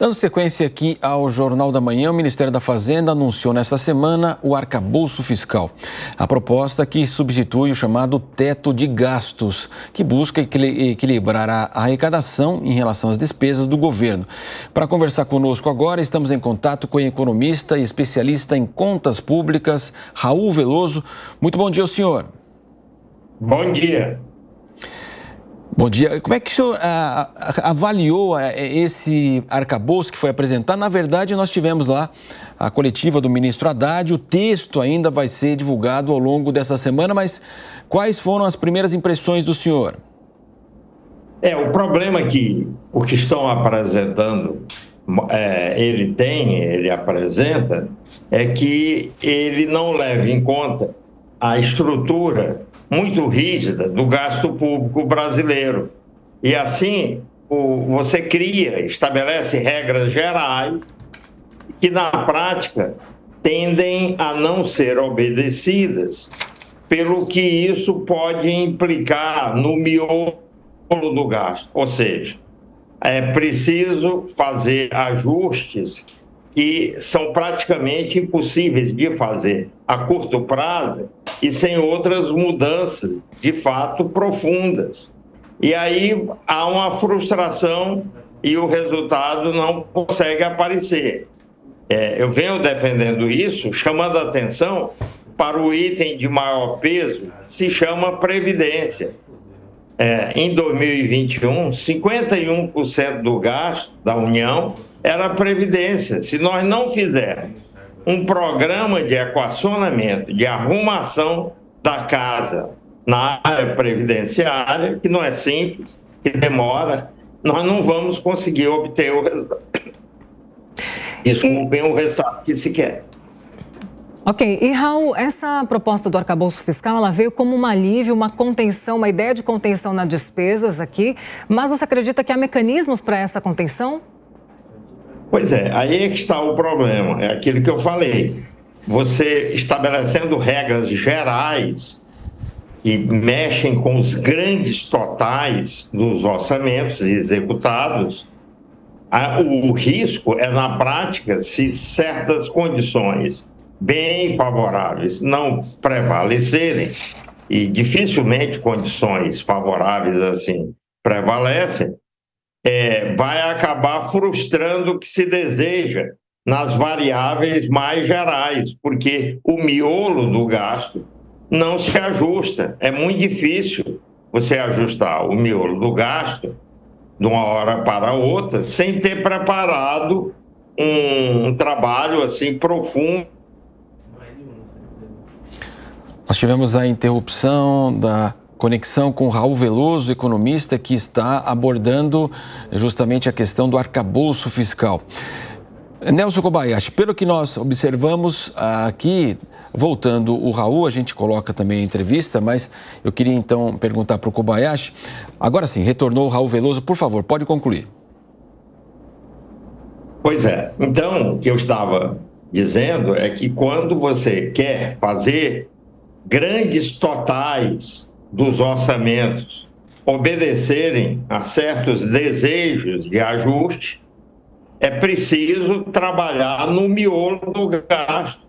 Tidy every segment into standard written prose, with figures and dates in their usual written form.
Dando sequência aqui ao Jornal da Manhã, o Ministério da Fazenda anunciou nesta semana o arcabouço fiscal. A proposta que substitui o chamado teto de gastos, que busca equilibrar a arrecadação em relação às despesas do governo. Para conversar conosco agora, estamos em contato com o economista e especialista em contas públicas, Raul Veloso. Muito bom dia ao senhor. Bom dia. Bom dia. Como é que o senhor avaliou esse arcabouço que foi apresentado? Na verdade, nós tivemos lá a coletiva do ministro Haddad, o texto ainda vai ser divulgado ao longo dessa semana, mas quais foram as primeiras impressões do senhor? O problema que o que estão apresentando, ele apresenta, é que ele não leva em conta a estrutura muito rígida do gasto público brasileiro. E assim, você estabelece regras gerais que, na prática, tendem a não ser obedecidas, pelo que isso pode implicar no miolo do gasto. Ou seja, é preciso fazer ajustes que são praticamente impossíveis de fazer a curto prazo e sem outras mudanças, de fato, profundas. E aí há uma frustração e o resultado não consegue aparecer. Eu venho defendendo isso, chamando a atenção para o item de maior peso, que se chama Previdência. Em 2021, 51% do gasto da União era a Previdência. Se nós não fizermos um programa de equacionamento, de arrumação da casa na área previdenciária, que não é simples, que demora, nós não vamos conseguir obter o resultado. Isso não vem o resultado que se quer. Ok. E, Raul, essa proposta do arcabouço fiscal, ela veio como um alívio, uma contenção, uma ideia de contenção nas despesas aqui, mas você acredita que há mecanismos para essa contenção? Pois é, aí é que está o problema, é aquilo que eu falei. Você estabelecendo regras gerais que mexem com os grandes totais dos orçamentos executados, o risco é, na prática, se certas condições bem favoráveis não prevalecerem, e dificilmente condições favoráveis assim prevalecem, vai acabar frustrando o que se deseja nas variáveis mais gerais, porque o miolo do gasto não se ajusta. É muito difícil você ajustar o miolo do gasto de uma hora para outra sem ter preparado um trabalho assim profundo. Nós tivemos a interrupção da conexão com o Raul Veloso, economista, que está abordando justamente a questão do arcabouço fiscal. Nelson Kobayashi, pelo que nós observamos aqui, voltando o Raul, a gente coloca também a entrevista, mas eu queria então perguntar para o Kobayashi. Agora sim, retornou o Raul Veloso, por favor, pode concluir. Pois é, então o que eu estava dizendo é que quando você quer fazer grandes totais dos orçamentos obedecerem a certos desejos de ajuste, é preciso trabalhar no miolo do gasto,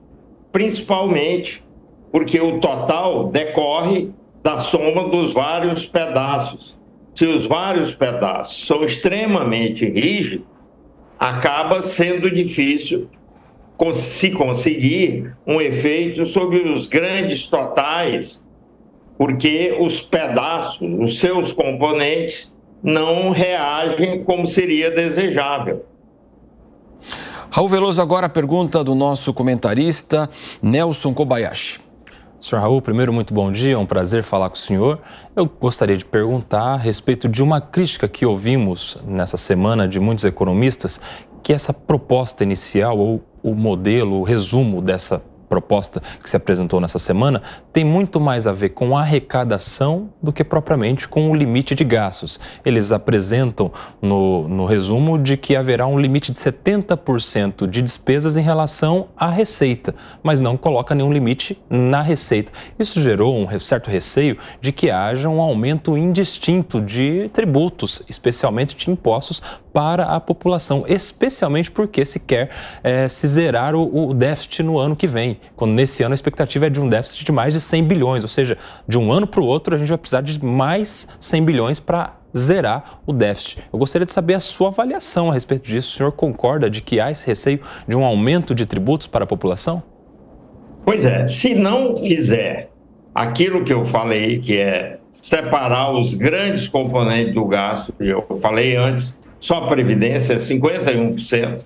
principalmente porque o total decorre da soma dos vários pedaços. Se os vários pedaços são extremamente rígidos, acaba sendo difícil se conseguir um efeito sobre os grandes totais, porque os pedaços, os seus componentes, não reagem como seria desejável. Raul Veloso, agora a pergunta do nosso comentarista, Nelson Kobayashi. Senhor Raul, primeiro, muito bom dia, é um prazer falar com o senhor. Eu gostaria de perguntar a respeito de uma crítica que ouvimos nessa semana de muitos economistas, que essa proposta inicial, ou o modelo, o resumo dessa proposta que se apresentou nessa semana, tem muito mais a ver com a arrecadação do que propriamente com o limite de gastos. Eles apresentam no resumo de que haverá um limite de 70% de despesas em relação à receita, mas não coloca nenhum limite na receita. Isso gerou um certo receio de que haja um aumento indistinto de tributos, especialmente de impostos para a população, especialmente porque se quer se zerar o déficit no ano que vem, quando nesse ano a expectativa é de um déficit de mais de 100 bilhões, ou seja, de um ano para o outro a gente vai precisar de mais 100 bilhões para zerar o déficit. Eu gostaria de saber a sua avaliação a respeito disso. O senhor concorda de que há esse receio de um aumento de tributos para a população? Pois é, se não fizer aquilo que eu falei, que é separar os grandes componentes do gasto, eu falei antes, só a Previdência é 51%.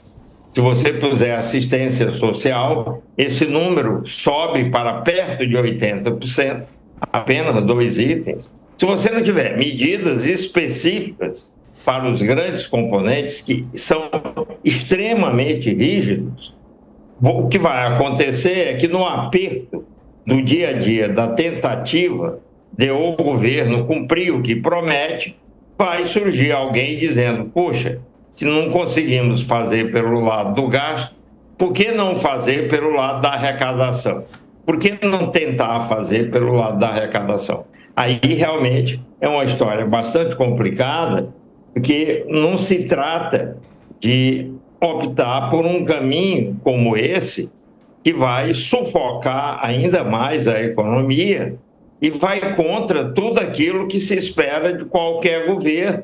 Se você puser assistência social, esse número sobe para perto de 80%, apenas 2 itens. Se você não tiver medidas específicas para os grandes componentes, que são extremamente rígidos, o que vai acontecer é que no aperto do dia a dia, da tentativa de o governo cumprir o que promete, vai surgir alguém dizendo, poxa, se não conseguimos fazer pelo lado do gasto, por que não fazer pelo lado da arrecadação? Por que não tentar fazer pelo lado da arrecadação? Aí realmente é uma história bastante complicada, porque não se trata de optar por um caminho como esse, que vai sufocar ainda mais a economia e vai contra tudo aquilo que se espera de qualquer governo,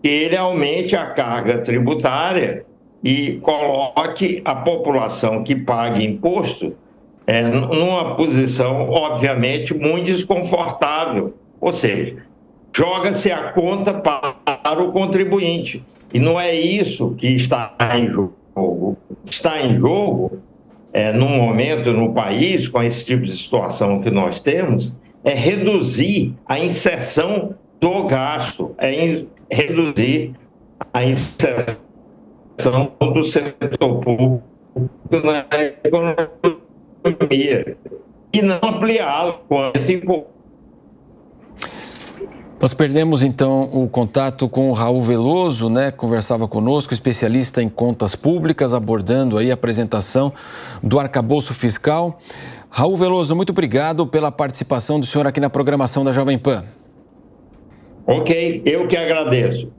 que ele aumente a carga tributária e coloque a população que paga imposto numa posição, obviamente, muito desconfortável. Ou seja, joga-se a conta para o contribuinte. E não é isso que está em jogo. Está em jogo, num momento no país, com esse tipo de situação que nós temos, é reduzir a inserção do gasto, reduzir a inserção do setor público na economia e não ampliá-lo quanto imposto. Nós perdemos, então, o contato com o Raul Veloso, né? Conversava conosco, especialista em contas públicas, abordando aí a apresentação do arcabouço fiscal. Raul Veloso, muito obrigado pela participação do senhor aqui na programação da Jovem Pan. Ok, eu que agradeço.